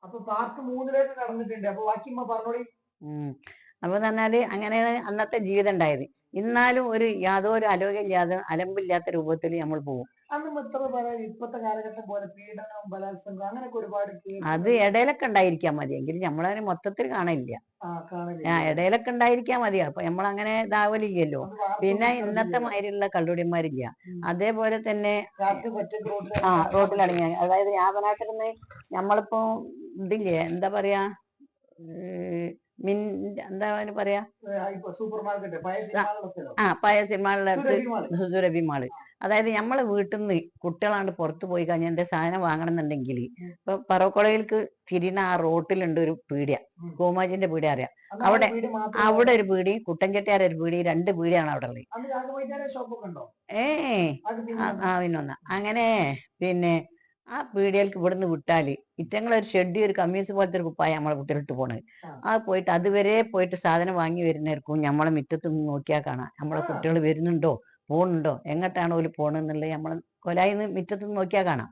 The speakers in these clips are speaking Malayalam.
അപ്പൊ പാർട്ട് 3ലേക്ക് കടന്നിട്ടുണ്ട്. അപ്പൊ ബാക്കി പറഞ്ഞോളി. അപ്പൊ പറഞ്ഞാല് അങ്ങനെയാണ് അന്നത്തെ ജീവിതം ഉണ്ടായത്. എന്നാലും ഒരു യാതൊരു അലോകമില്ലാതെ അലമ്പില്ലാത്ത രൂപത്തിൽ നമ്മൾ പോകും. അന്ന് എത്ര പറയാം ഇപ്പത്തെ കാലഘട്ടം പോലെ പീഡനം, ബലാത്സംഗം അങ്ങനെയൊക്കെ ഒരുപാട് അത് ഇടയിലൊക്കെ ഉണ്ടായിരിക്കാൻ മതി. എങ്കിലും നമ്മളതിന് മൊത്തത്തിൽ കാണില്ല. ഇടയിലൊക്കെ ഉണ്ടായിരിക്കാൻ മതി. അപ്പൊ നമ്മളങ്ങനെ ഇതാവലില്ലല്ലോ. പിന്നെ ഇന്നത്തെ മാതിരിയുള്ള കള്ളുടിയന്മാരില്ല. അതേപോലെ തന്നെ റോട്ടിലിറങ്ങിയ, അതായത് യാതനാട്ടിൽ നിന്ന് നമ്മളിപ്പോ ഇതില്ലേ, എന്താ പറയാ, എന്താ പറയാ, സൂപ്പർ മാർക്കറ്റ്, പഴയ സിനിമകളിലടുത്ത് സുരഭി മാള്. അതായത് നമ്മളെ വീട്ടിൽ നിന്ന് കുട്ടികളാണ്ട് പുറത്തു പോയി കഴിഞ്ഞാൽ എന്റെ സാധനം വാങ്ങണം എന്നുണ്ടെങ്കിൽ ഇപ്പൊ പറവക്കുളയിലേക്ക് തിരിയുന്ന ആ റോട്ടിലുണ്ട് ഒരു പീടിയ, കോമാജിന്റെ പീടിയ അറിയാം. അവിടെ ഒരു പീടി, കുട്ടൻചെട്ടിയാര ഒരു പീടി, 2 പീടിയാണ് അവിടെ ഉള്ളത്. പിന്നൊന്ന അങ്ങനെ പിന്നെ ആ പീടിയക്ക് ഇവിടുന്ന് വിട്ടാല് ഇറ്റങ്ങളൊരു ഷെഡ്, ഒരു കമ്മീസ് പോലത്തെ ഒരു കുപ്പായ നമ്മളെ കുട്ടികളിട്ട് പോണത്. ആ പോയിട്ട് അതുവരെ പോയിട്ട് സാധനം വാങ്ങി വരുന്നേർക്കും നമ്മളെ മുറ്റത്ത് നിന്ന് നോക്കിയാൽ കാണാം നമ്മളെ കുട്ടികൾ വരുന്നുണ്ടോ, പോണുണ്ടോ, എങ്ങോട്ടാണോ ഓല് പോണെന്നുള്ളത് നമ്മളെ കൊലായിന്ന് മുറ്റത്ത് നിന്ന് നോക്കിയാൽ കാണാം.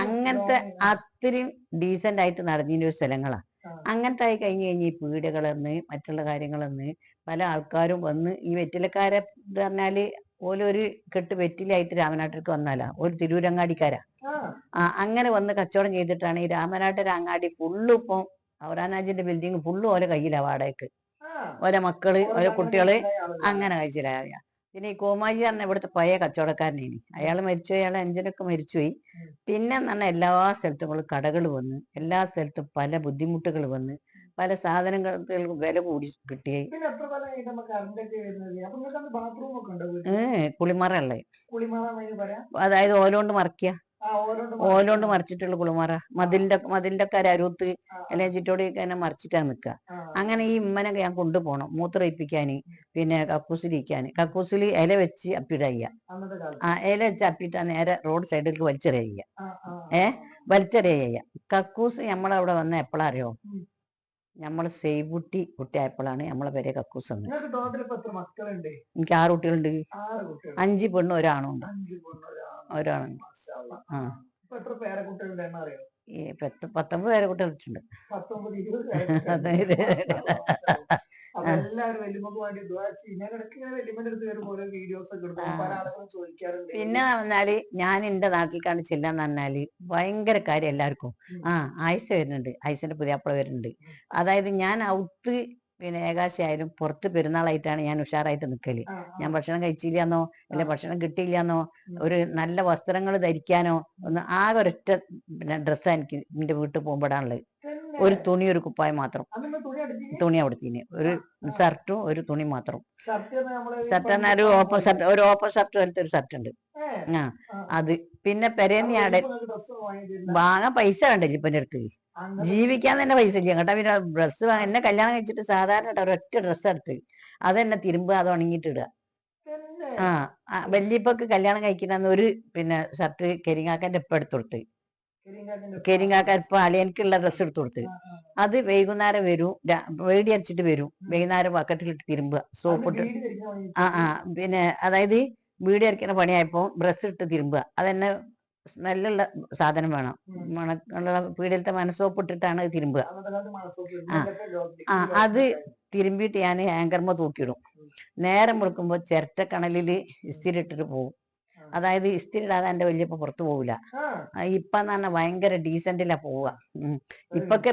അങ്ങനത്തെ അത്രയും ഡീസന്റ് ആയിട്ട് നടന്നിരുന്ന ഒരു സ്ഥലങ്ങളാ. അങ്ങനത്തെ ആയി കഴിഞ്ഞ് ഈ പീടികകളെന്ന് മറ്റുള്ള കാര്യങ്ങളെന്ന് പല ആൾക്കാരും വന്ന് ഈ വെറ്റിലക്കാരെ പറഞ്ഞാല് ഓലൊരു കെട്ട് വെറ്റിലായിട്ട് രാമനാട്ടിലേക്ക് വന്നാലാ, ഒരു തിരൂരങ്ങാടിക്കാരാ. അങ്ങനെ വന്ന് കച്ചവടം ചെയ്തിട്ടാണ് ഈ രാമനാട്ടര അങ്ങാടി ഫുള്ള് ഇപ്പം ഔറാനാജിന്റെ ബിൽഡിങ് ഫുള്ള് ഓലെ കയ്യിലാ വാടകയ്ക്ക്. ഓരോ മക്കള്, ഓരോ കുട്ടികള് അങ്ങനെ കഴിച്ചിലായ. പിന്നെ ഈ കോമാജി പറഞ്ഞ ഇവിടുത്തെ പഴയ കച്ചവടക്കാരനേനി. അയാൾ മരിച്ചുപോയി, അയാളെ അഞ്ചനൊക്കെ മരിച്ചുപോയി. പിന്നെ പറഞ്ഞാൽ എല്ലാ സ്ഥലത്തും കടകൾ വന്ന്, എല്ലാ സ്ഥലത്തും പല ബുദ്ധിമുട്ടുകൾ വന്ന്, പല സാധനങ്ങൾക്ക് വില കൂടി കിട്ടിയേ. കുളിമറല്ലേ, അതായത് ഓലോണ്ട് മറക്കുക, ഓലോണ്ട് മറിച്ചിട്ടുള്ള കുളിമറ. മതിലിന്റെ ഒക്കെ അരൂത്ത് അല്ലെങ്കിൽ ചുറ്റോടിയൊക്കെ തന്നെ മറിച്ചിട്ടാ നിക്കുക. അങ്ങനെ ഈ ഉമ്മനൊക്കെ ഞാൻ കൊണ്ടുപോകണം മൂത്രയിപ്പിക്കാന്, പിന്നെ കക്കൂസിലിരിക്കാന്. കക്കൂസിൽ ഇല വെച്ച് അപ്പിടയ്യ, ഇല വെച്ച് അപ്പിട്ടാ നേരെ റോഡ് സൈഡിലേക്ക് വലിച്ചെറിയ. വലിച്ചെറിയ. കക്കൂസ് നമ്മളവിടെ വന്ന എപ്പോഴാ അറിയോ, നമ്മള് സേവുട്ടി കുട്ടിയായപ്പോഴാണ് നമ്മളെ പേരെ കക്കൂസ് വന്നത്. എനിക്ക് 6 കുട്ടികളുണ്ട്. 5 പെണ്ണും ഒരാണുണ്ട്. ഒരാണുണ്ട്. 19 പേരെ കുട്ടികളുണ്ട്. പിന്നെ പറഞ്ഞാല് ഞാൻ എന്റെ നാട്ടിലേക്കാണ് ചെല്ലാന്ന് പറഞ്ഞാല് ഭയങ്കര കാര്യം എല്ലാവർക്കും. ആയിഷ വരുന്നുണ്ട്, ആയിഷന്റെ പുതിയാപ്പിള വരുന്നുണ്ട്. അതായത് ഞാൻ ഔത്ത് പിന്നെ ഏകാശിയായാലും പുറത്ത് പെരുന്നാളായിട്ടാണ് ഞാൻ ഉഷാറായിട്ട് നിൽക്കല്. ഞാൻ ഭക്ഷണം കഴിച്ചില്ലാന്നോ അല്ലെ ഭക്ഷണം കിട്ടിയില്ലാന്നോ ഒരു നല്ല വസ്ത്രങ്ങൾ ധരിക്കാനോ ഒന്ന് ആകെ ഒരൊറ്റ ഡ്രസ്സാ എനിക്ക് എന്റെ വീട്ടിൽ പോകുമ്പോഴാണുള്ളത്. ഒരു തുണി, ഒരു കുപ്പായം മാത്രം. തുണി അവിടുത്തിന് ഒരു ഷർട്ടും ഒരു തുണി മാത്രം. ഷർട്ട് പറഞ്ഞാൽ ഒരു ഓപ്പൺ ഷർട്ട് പോലത്തെ ഒരു ഷർട്ട് ഉണ്ട്. അത് പിന്നെ പെരേന്നിയാടെ വാങ്ങാൻ പൈസ വേണ്ടല്ലോ ഇപ്പൊ എന്റെ അടുത്ത്. ജീവിക്കാൻ തന്നെ പൈസ ഇല്ല കേട്ടാ. പിന്നെ ഡ്രസ്സ് എന്നെ കല്യാണം കഴിച്ചിട്ട് സാധാരണ ഒരൊറ്റ ഡ്രസ്സ് എടുത്ത് അതെന്നെ തിരുമ്പ്, അത് ഉണങ്ങിയിട്ട് ഇടുക. വല്യപ്പൊക്ക് കല്യാണം കഴിക്കുന്ന ഒരു പിന്നെ ഷർട്ട് കരിങ്ങാക്കന്റെ ഇപ്പൊ എടുത്തു കൊടുത്ത്, കരിങ്ങാക്ക ഇപ്പൊ അളിയനക്കുള്ള ഡ്രസ്സ് എടുത്തു കൊടുത്ത്. അത് വൈകുന്നേരം വരും, വേടി അരച്ചിട്ട് വരും, വൈകുന്നേരം ബക്കറ്റിലിട്ട് തിരുമ്പുക, സോപ്പിട്ട്. പിന്നെ അതായത് വീടി അരക്കുന്ന പണിയായപ്പോ ബ്രഷ് ഇട്ട് തിരുമ്പുക. അതെന്നെ സ്മെല്ലുള്ള സാധനം വേണം, മണക്കുള്ള പീടിയലത്തെ മനസ്സോപ്പ് ഇട്ടിട്ടാണ് തിരുമ്പുക. അത് തിരുമ്പിയിട്ട് ഞാൻ ഹാങ്കർമ തൂക്കിയിടും. നേരം വെളുക്കുമ്പോ ചിരട്ടക്കണലില് ഇസ്തിരി ഇട്ടിട്ട് പോകും. അതായത് ഇസ്തിരി ഇടാതെ എന്റെ വല്യപ്പ പുറത്തു പോവില്ല. ഇപ്പന്ന് പറഞ്ഞാൽ ഭയങ്കര ഡീസന്റിലാ പോവുക. ഇപ്പൊക്കെ